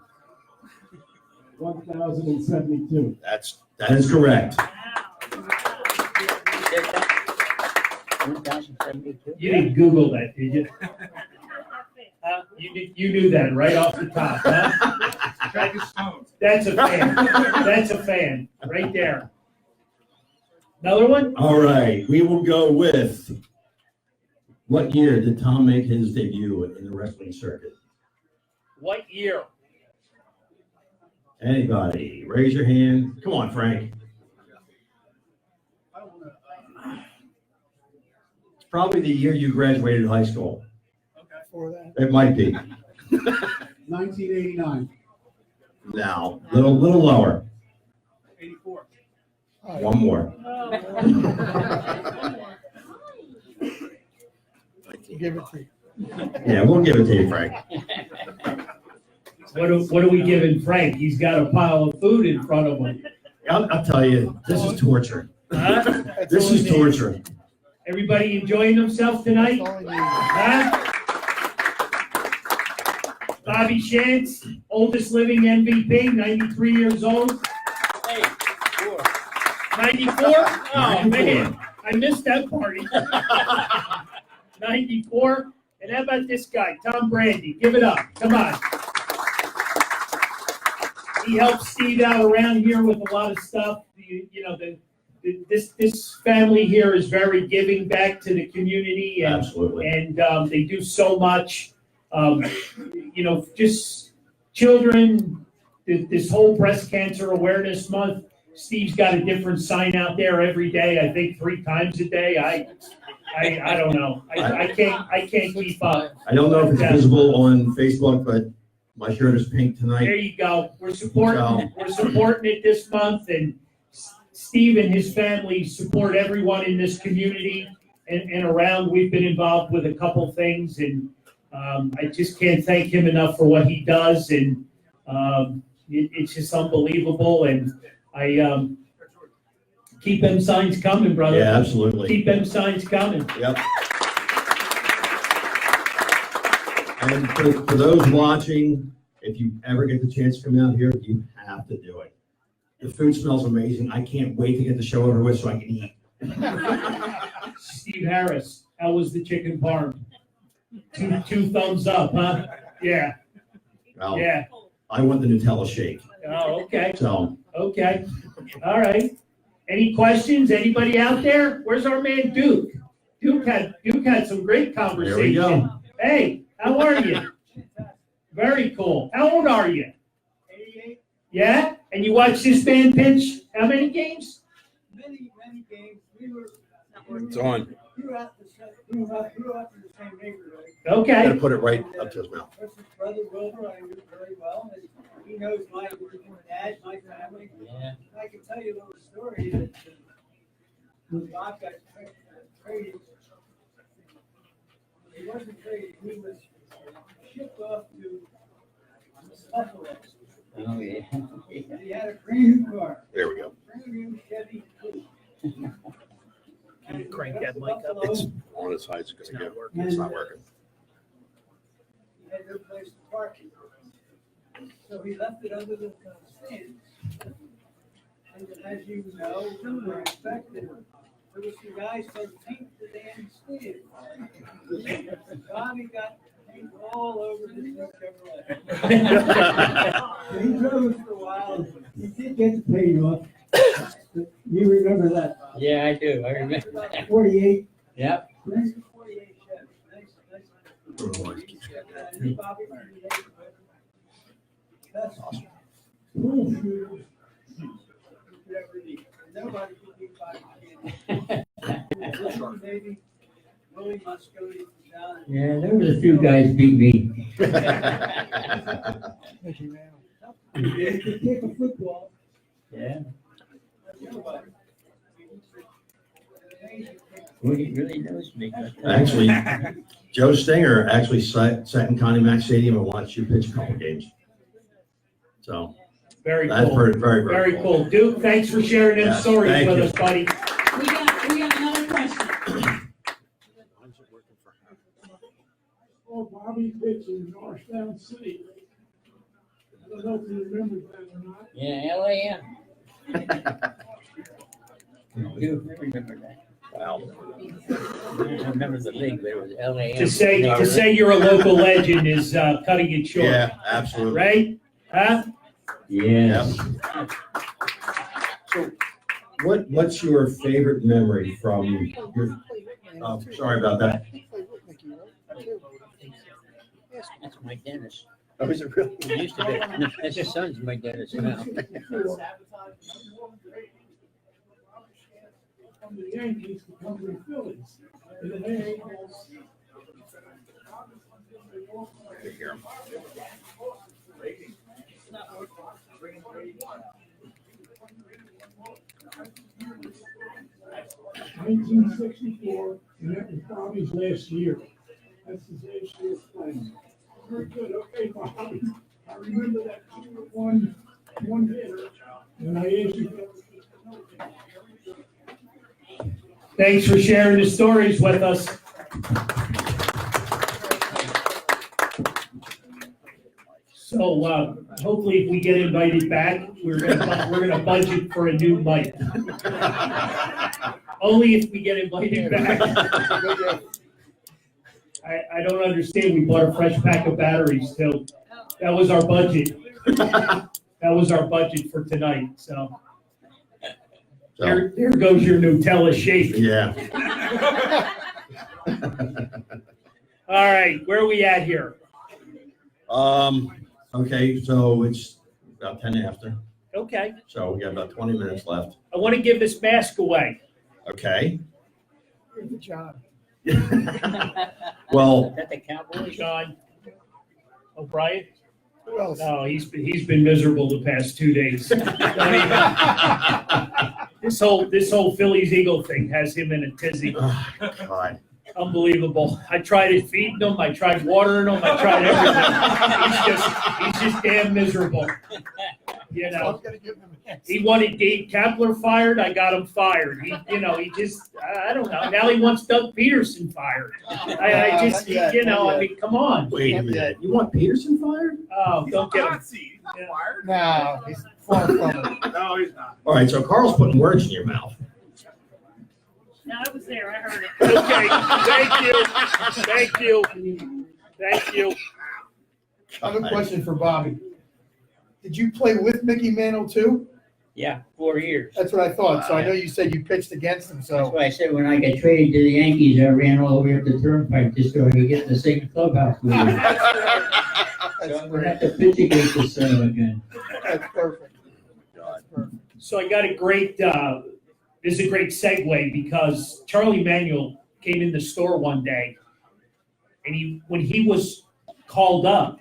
1,072. That is correct. 1,072. You didn't Google that, did you? You knew that right off the top, huh? Travis Stones. That's a fan. That's a fan, right there. Another one? All right, we will go with, what year did Tom make his debut in the wrestling circuit? What year? Anybody, raise your hand. Come on, Frank. It's probably the year you graduated high school. For that. It might be. 1989. Now, little lower. 84. One more. Give it to you. Yeah, we'll give it to you, Frank. What are we giving Frank? He's got a pile of food in front of him. I'll tell you, this is torture. Huh? This is torture. Everybody enjoying themselves tonight? That's all I need. Huh? Bobby Shantz, oldest living MVP, 93 years old. 94? Oh, man, I missed that party. 94. And how about this guy, Tom Brandi? Give it up. Come on. He helps Steve out around here with a lot of stuff. This family here is very giving back to the community. And, Absolutely. And they do so much. Just children, this whole breast cancer awareness month. Steve's got a different sign out there every day. I think 3 times a day. I don't know. I can't keep up. I don't know if it's visible on Facebook, but my shirt is pink tonight. There you go. We're supporting it this month, and Steve and his family support everyone in this community and around. We've been involved with a couple things, and I just can't thank him enough for what he does, and it's just unbelievable. And I keep them signs coming, brother. Yeah, absolutely. Keep them signs coming. Yep. And for those watching, if you ever get the chance to come out here, you have to do it. The food smells amazing. I can't wait to get the show over with so I can eat. Steve Harris, how was the chicken parm? 2 thumbs up, huh? Yeah. Well, Yeah. I want the Nutella shake. Oh, okay. So, Okay. All right. Any questions? Anybody out there? Where's our man Duke? Duke had some great conversation. There we go. Hey, how are you? Very cool. How old are you? 88. Yeah? And you watched this band pitch how many games? Many games. it's on. Grew up in the same neighborhood. I'm Okay. going to put it right up to his mouth. This is Brother Wilbur, I knew very well, and he knows my dad, my family. Yeah. I can tell you a little story that when Bob got traded, he wasn't traded, he was shipped off to Buffalo. Oh, yeah. And he had a brand new car, There we go. brand new Chevy Coupe. Can you crank that mic up? It's on its side. It's going to go. It's not working. He had no place to park it. So he left it under the stands. And as you know, were expected, there was some guys that paint the damn stand. Bobby got paint all over the new Chevrolet. He drove it for a while. He did get the paint off. You remember that? Yeah, I do. I remember that. 48. Yep. 48 Chevy. Nice. Bobby, that's awesome. Pool shoes. Nobody could be Bobby. Maybe Willie Muscovy from down. Yeah, there was a few guys beat me. They could kick a football. Yeah. Well, he really knows me. Actually, Joe Stinger actually sat in Connie Mack Stadium and watched you pitch a couple games. So Very that's cool. very Cool. Duke, thanks for sharing them Yes, stories thank with you. us, buddy. We got another question. Oh, Bobby pitched in Northtown City. I don't know if you remember that or not. Yeah, LAM. I do remember that. Wow. I don't remember the league, but it was LAM. To say you're a local legend is cutting it short, Yeah, absolutely. right? Huh? Yes. So what's your favorite memory from your, oh, sorry about that. That's my dentist. Oh, is it really? It used to be. That's his son's my dentist now. From the Yankees to come to the Phillies. And then they Here. 1964, and that was Bobby's last year. That's his last year playing. Very good. Okay, Bobby. I remember that 2-1 hitter, and I asked you. Thanks for sharing the stories with us. So hopefully if we get invited back, we're gonna budget for a new mic. Only if we get invited back. I don't understand. We bought a fresh pack of batteries too. That was our budget. That was our budget for tonight, so. There goes your Nutella shake. Yeah. All right, where are we at here? Okay, so it's about 10 after, Okay, so we got about 20 minutes left. I want to give this mask away. Okay. Good job. Well, Is that the Cowboys? John O'Brien? Who else? No, he's been miserable the past 2 days. Don't even- This whole Phillies Eagle thing has him in a tizzy. oh, God. Unbelievable. I tried feeding him, I tried watering him, I tried everything. He's just damn miserable. You So I'm know, gonna give him a chance. he wanted Dave Kapler fired, I got him fired. He just, I don't know. Now he wants Doug Peterson fired. I just, Not yet, not I yet. mean, come on. Wait a minute. You want Peterson fired? Oh, don't get him. No, he's far from it. No, he's not. All right, so Carl's putting words in your mouth. No, I was there, I heard it. Okay, thank you. I have a question for Bobby. Did you play with Mickey Mantle too? Yeah, 4 years. That's what I thought. So I know you said you pitched against him, That's so. why I said when I got traded to the Yankees, I ran all the way up the turnpike just so I could get in the same clubhouse with him. So That's I'm gonna have great. to pitch against this son again. That's perfect. That's perfect. So I got a great, this is a great segue because Charlie Manuel came in the store one day and when he was called up,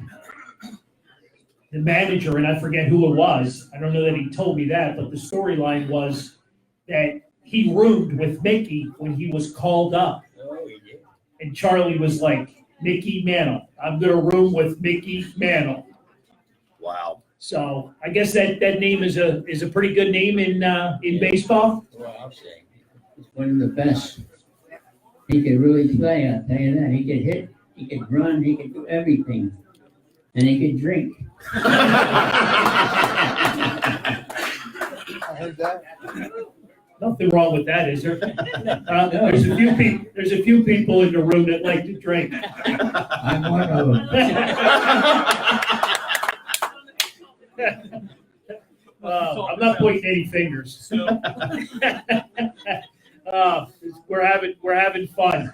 the manager, and I forget who it was, I don't know that he told me that, but the storyline was that he roomed with Mickey when he was called up. Oh, he did. And Charlie was like, Mickey Mantle, I'm gonna room with Mickey Mantle. Wow. So I guess that name is a pretty good name in baseball. Well, I'll say. He's one of the best. He could really play, I'll tell you that. He could hit, he could run, he could do everything. And he could drink. I heard that. Nothing wrong with that, is there? There's a few people in the room that like to drink. I'm one of them. I'm not pointing any fingers. We're having fun.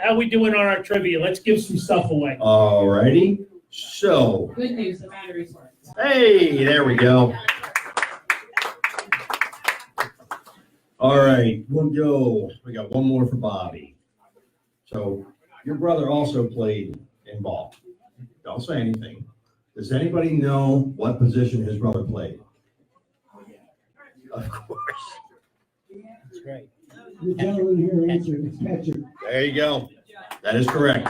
How we doing on our trivia? Let's give some stuff away. All righty. So, Good news, the batteries work. hey, there we go. All right, we'll go. We got one more for Bobby. So, your brother also played in ball. Don't say anything. Does anybody know what position his brother played? Of course. That's right. The gentleman here answered, it's Patriot. There you go. That is correct.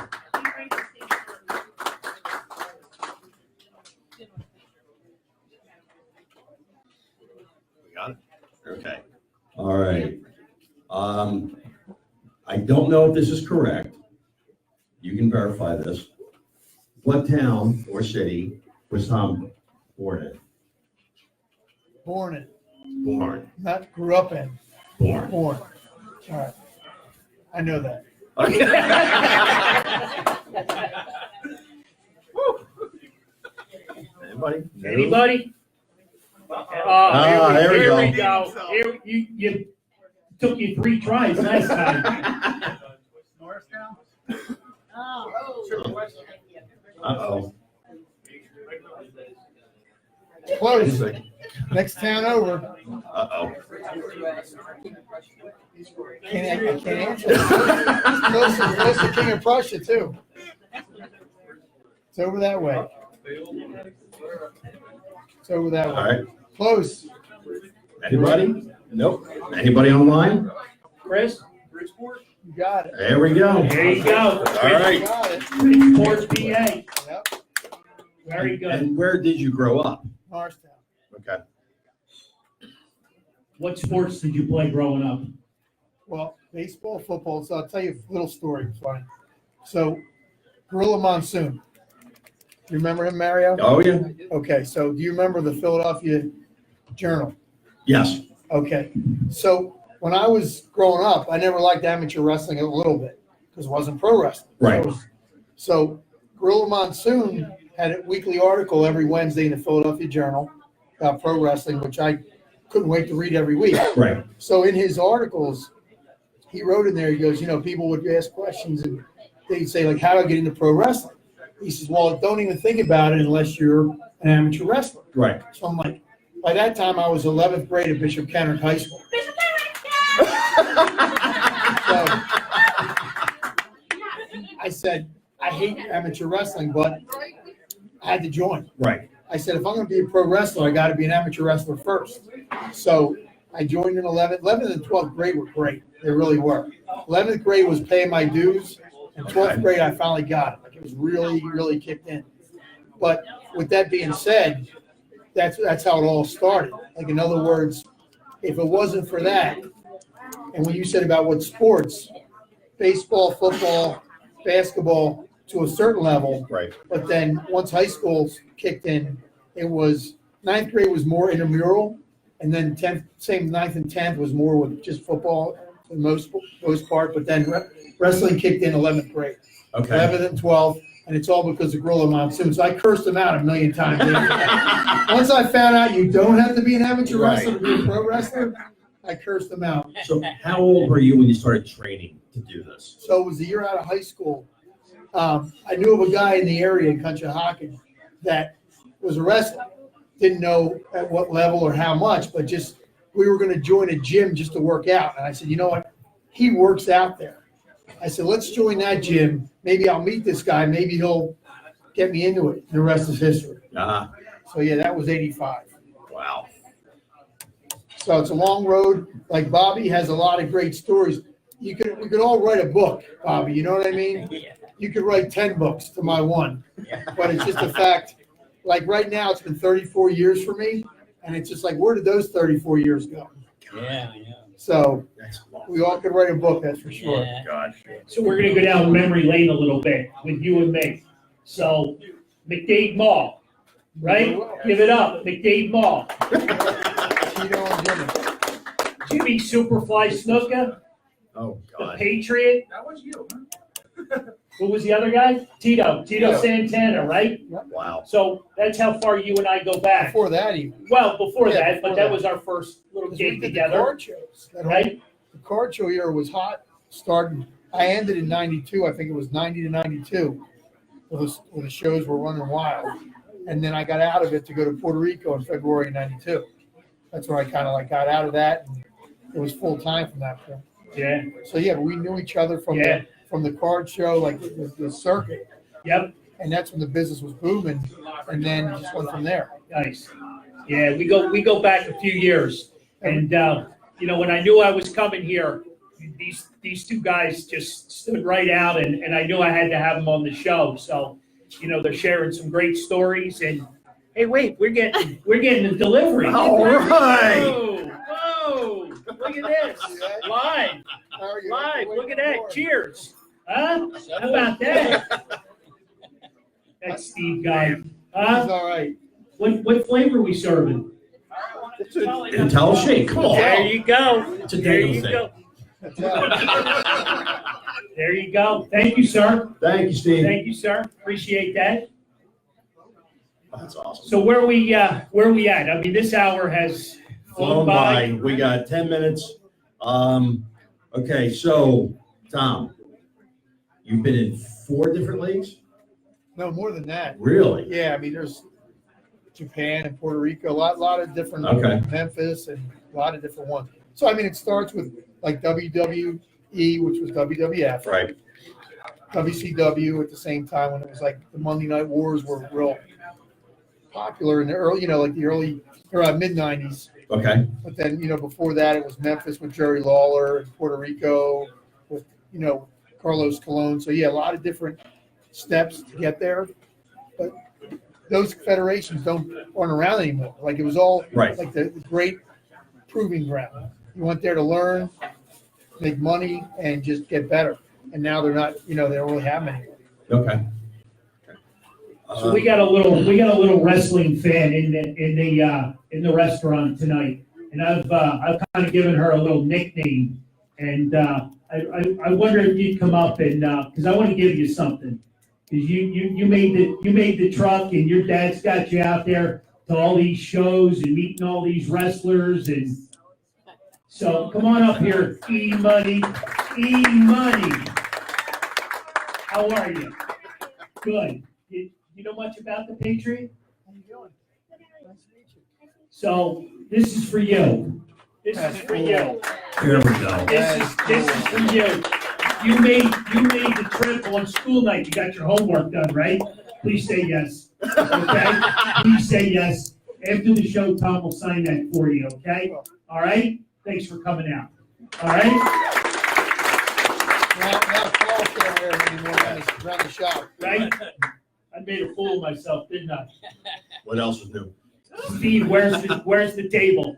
We got it? Okay. All right. I don't know if this is correct. You can verify this. What town or city was Tom born in? Born in, Born. not grew up in, Born. born. All right. I know that. Okay. Anybody? Anybody? Ah, there we Here go. we go. Here, you took you 3 tries last time. Uh-oh. Close. Next town over. Uh-oh. I can't answer. Close to King of Prussia, too. It's over that way. It's over that All way. right. Close. Anybody? Nope. Anybody online? Chris? You got it. There we go. There you go. All right. You got it. Sports PA. Yep. Very good. And where did you grow up? Norristown. Okay. What sports did you play growing up? Well, baseball, football. So I'll tell you a little story. It's funny. So, Gorilla Monsoon. You remember him, Mario? Oh, yeah. Okay. So, do you remember the Philadelphia Journal? Yes. Okay. So, when I was growing up, I never liked amateur wrestling a little bit because it wasn't pro wrestling. Right. So, Gorilla Monsoon had a weekly article every Wednesday in the Philadelphia Journal about pro wrestling, which I couldn't wait to read every week. Right. So in his articles, he wrote in there, he goes, people would ask questions and they'd say, like, how do I get into pro wrestling? He says, well, don't even think about it unless you're an amateur wrestler. Right. So I'm like, by that time, I was 11th grade at Bishop Kennard High School. So I said, I hate amateur wrestling, but I had to join. Right. I said, if I'm going to be a pro wrestler, I got to be an amateur wrestler first. So I joined in 11th. 11th and 12th grade were great. They really were. 11th grade was paying my dues, and 12th grade I finally got it. Like it was really, really kicked in. But with that being said, that's how it all started. Like in other words, if it wasn't for that, and when you said about what sports, baseball, football, basketball to a certain level, Right. but then once high school kicked in, it was 9th grade was more intramural, and then 10th, same 9th and 10th was more with just football for the most part. But then wrestling kicked in 11th grade, Okay. 11th and 12th, and it's all because of Gorilla Monsoon. So I cursed him out a million times. Once I found out you don't have to be an amateur wrestler to be a pro wrestler, I cursed him out. So how old were you when you started training to do this? So it was a year out of high school. I knew of a guy in the area in Conshohocken that was a wrestler. Didn't know at what level or how much, but just we were going to join a gym just to work out. And I said, you know what? He works out there. I said, let's join that gym. Maybe I'll meet this guy. Maybe he'll get me into it. The rest is history. So, yeah, that was 85. Wow. So it's a long road. Like Bobby has a lot of great stories. We could all write a book, Bobby. You know what I mean? You could write 10 books to my one. But it's just a fact. Like right now, it's been 34 years for me. And it's just like, where did those 34 years go? Yeah, I know. So That's long. we all could write a book, that's for sure. Yeah. God. So we're gonna go down memory lane a little bit with you and me. So McDade Mall, right? Give it up, McDade Mall. Tito and Jimmy. Jimmy Superfly Snuka, Oh, the God. Patriot. That was you, huh? Who was the other guy? Tito Santana, right? Wow. So that's how far you and I go back. Before that, even. Well, before Yeah, that, before but that that. was our first little We gig did the together, card shows. That whole- right? The card show year was hot. Starting, I ended in 92. I think it was 90 to 92. When the shows were running wild. And then I got out of it to go to Puerto Rico in February of 92. That's where I kind of like got out of that. And it was full time from that point. Yeah, So yeah, we knew each other from Yeah. the card show, like the circuit. yep, And that's when the business was booming. And then it just went from there. nice. Yeah, we go back a few years. And, when I knew I was coming here, these two guys just stood right out and I knew I had to have them on the show. So, they're sharing some great stories and, hey, wait, we're getting a delivery. All right. Whoa, look at this. Live, look at that. Cheers. Huh? How about that? That's Steve guy. He's Huh? all right. What flavor are we serving? Intel shake. Come on. There you go. It's a There Daniel you thing. go. That's how. There you go. Thank you, sir. Thank you, Steve. Thank you, sir. Appreciate that. That's awesome. So where we at? I mean, this hour has Flown by. We got 10 minutes. Okay, so Tom, you've been in 4 different leagues? No, more than that. Really? Yeah, I mean, there's Japan and Puerto Rico, a lot of different, Okay. Memphis and a lot of different ones. So, I mean, it starts with like WWE, which was WWF, Right. WCW at the same time when it was like the Monday Night Wars were real popular in the early, like the early or mid-90s. Okay. But then, before that, it was Memphis with Jerry Lawler and Puerto Rico with, Carlos Colon. So, yeah, a lot of different steps to get there. But those federations aren't around anymore. Like it was all Right. like the great proving ground. You went there to learn, make money, and just get better. And now they're not, they don't really have many. Okay. So we got a little wrestling fan in the restaurant tonight, and I've kind of given her a little nickname, and I wonder if you'd come up and because I want to give you something, because you made the truck, and your dad's got you out there to all these shows and meeting all these wrestlers, and so come on up here, E Money. How are you? Good. You know much about the Patriot? How you doing? Nice to meet you. So this is for you. This is for you. Here we go. This is for you. You made the trip on school night. You got your homework done, right? Please say yes. Okay? Please say yes. After the show, Tom will sign that for you, okay? All right? Thanks for coming out. All right? Now Paul's can't wear them anymore around the shop. Right? I made a fool of myself, didn't I? What else is new? Steve, where's the table?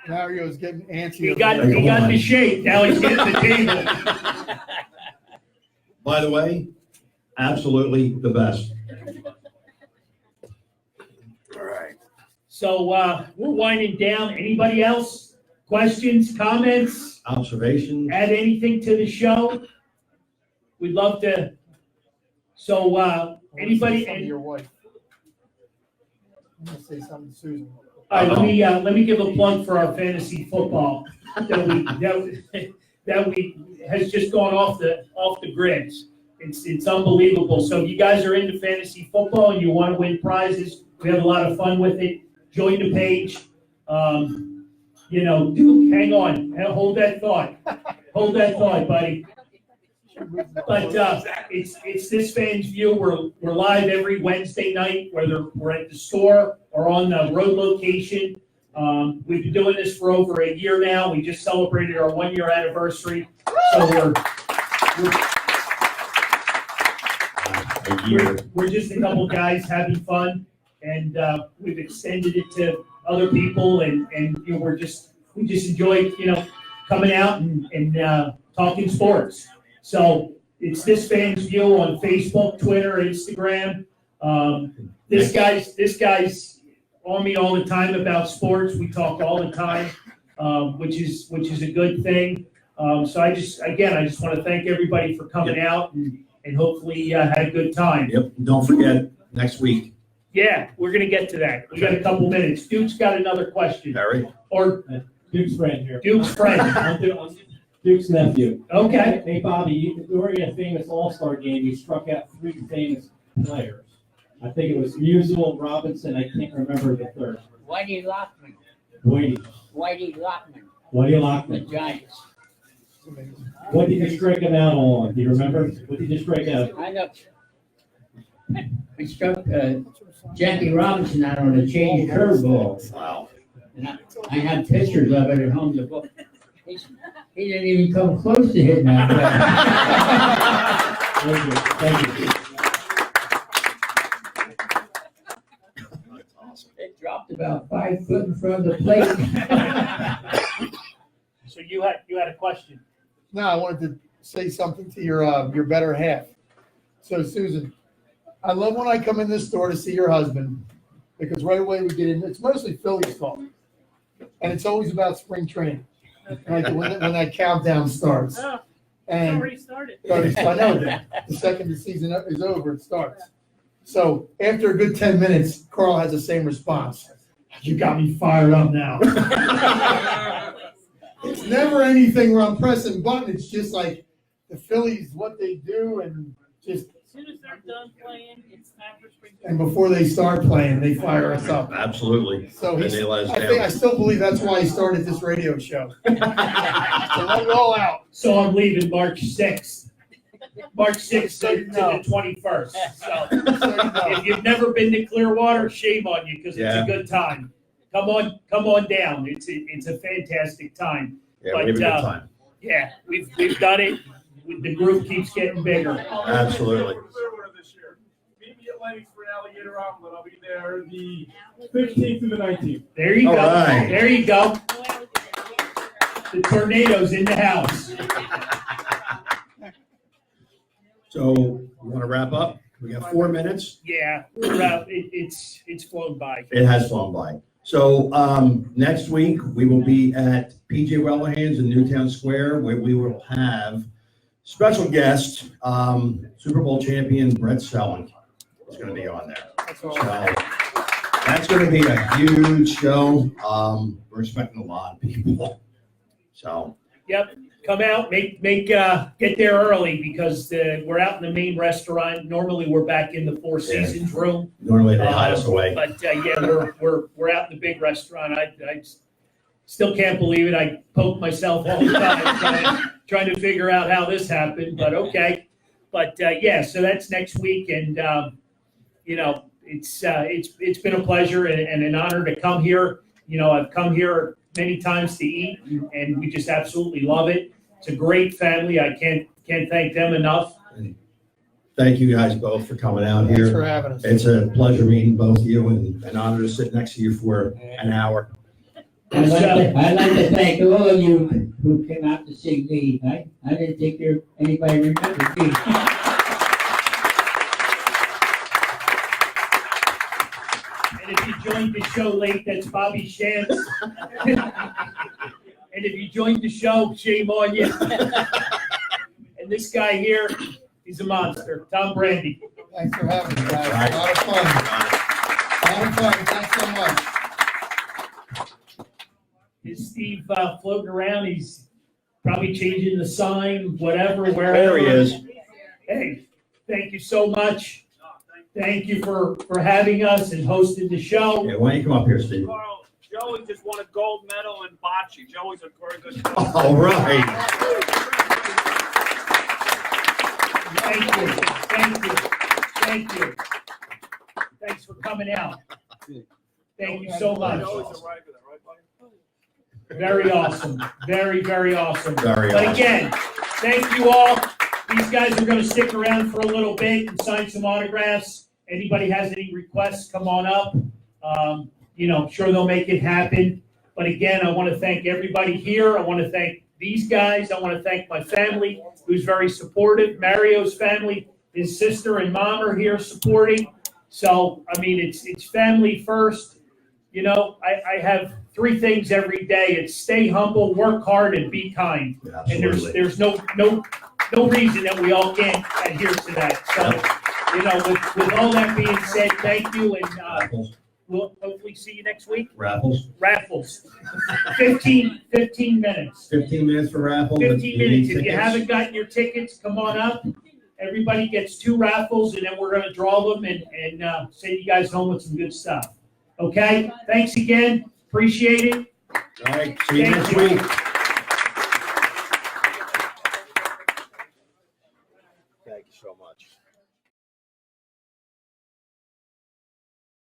Mario's getting antsy. He over got there. the shape. Now he's getting the table. By the way, absolutely the best. All right. So we're winding down. Anybody else? Questions, comments? Observations? Add anything to the show? We'd love to. So anybody? Something to your wife. I'm gonna say something to Susan. All right, let me give a plug for our fantasy football that we has just gone off the grids. It's unbelievable. So if you guys are into fantasy football and you want to win prizes, we have a lot of fun with it. Join the page. Duke, hang on. Hold that thought. Hold that thought, buddy. But it's This Fan's View. We're live every Wednesday night, whether we're at the store or on the road location. We've been doing this for over a year now. We just celebrated our 1-year anniversary. So we're just a couple guys having fun, and we've extended it to other people, and we just enjoy coming out and talking sports. So it's This Fan's View on Facebook, Twitter, Instagram. This guy's on me all the time about sports. We talk all the time, which is a good thing. So I just want to thank everybody for coming out and hopefully had a good time. Yep. Don't forget next week. Yeah, we're gonna get to that. We got a couple minutes. Duke's got another question. Barry? Or Duke's friend here. Duke's friend. I'm Duke's nephew. Okay. Hey, Bobby, during a famous All-Star game, you struck out 3 famous players. I think it was Musial, Robinson, I can't remember the third. Whitey Lockman. Whitey The Lockman. Giants. What did you strike him out on? Do you remember? What did you strike out? I struck Jackie Robinson out on a change curveball. Wow. And I have pictures of it at home. The book. He didn't even come close to hitting that. Thank you. That's awesome. It dropped about 5 foot in front of the plate. So you had a question. No, I wanted to say something to your better half. So Susan, I love when I come in this store to see your husband, because right away we get in. It's mostly Phillies talk, and it's always about spring training, like when that countdown starts. And Already started. I know that. The second the season is over, it starts. So after a good 10 minutes, Carl has the same response. You got me fired up now. It's never anything where I'm pressing button. It's just like the Phillies, what they do, and just. As soon as they're done playing, it's time for spring. And before they start playing, they fire us up. Absolutely. So And he's, they let us I down. still believe that's why he started this radio show. To let it all out. So I'm leaving March 6th. March 6th to the 21st. So if you've never been to Clearwater, shame on you, because it's Yeah. a good time. Come on down. It's a fantastic time. Yeah, we have a good time. Yeah, we've done it. The group keeps getting bigger. Absolutely. This year. Meet me at Lenny's for an alligator omelet. I'll be there the 15th through the 19th. There you All go. right. There you go. The tornado's in the house. So, you want to wrap up? We got 4 minutes. Yeah, it's flown by. It has flown by. So, next week, we will be at PJ Wellahan's in Newtown Square, where we will have special guest, Super Bowl champion Brett Selling is going to be on there. So, that's going to be a huge show. We're expecting a lot of people. So, Yep, come out, get there early, because we're out in the main restaurant. Normally, we're back in the Four Seasons room. normally they hide us away. But yeah, we're out in the big restaurant. I still can't believe it. I poke myself all the time trying to figure out how this happened, but okay. But yeah, so that's next week, and it's been a pleasure and an honor to come here. I've come here many times to eat, and we just absolutely love it. It's a great family. I can't thank them enough. Thank you guys both for coming out here. Thanks for having us. It's a pleasure meeting both of you, and an honor to sit next to you for an hour. I'd like to thank all of you who came out to see me. I didn't think anybody remembered me. And if you joined the show late, that's Bobby Shantz. And if you joined the show, shame on you. And this guy here, he's a monster, Tom Brandi. Thanks for having me, guys. Right. A lot of fun. A lot of fun. Thanks so much. Is Steve floating around? He's probably changing the sign, whatever, wherever. There he is. Hey, thank you so much. Thank you for having us and hosting the show. Yeah, why don't you come up here, Steve? Carl, Joey just won a gold medal in bocce. Joey's a very good coach. All right. Thank you. Thanks for coming out. Thank you so much. Joey's a regular, right, buddy? Very awesome. Very, very awesome. Very But awesome. again, thank you all. These guys are going to stick around for a little bit and sign some autographs. Anybody has any requests, come on up. Sure they'll make it happen. But again, I want to thank everybody here. I want to thank these guys. I want to thank my family, who's very supportive. Mario's family, his sister and mom are here supporting. So, I mean, it's family first. I have 3 things every day. It's stay humble, work hard, and be kind. And Absolutely. there's no reason that we all can't adhere to that. So, with all that being said, thank you, and Raffles. we'll hopefully see you next week. Raffles. Raffles, 15 minutes. 15 minutes for raffles. 15 minutes. If you Tickets? haven't gotten your tickets, come on up. Everybody gets 2 raffles, and then we're going to draw them and send you guys home with some good stuff. Okay? Thanks again. Appreciate it. All right. See you Thank next you. week. Thank you so much.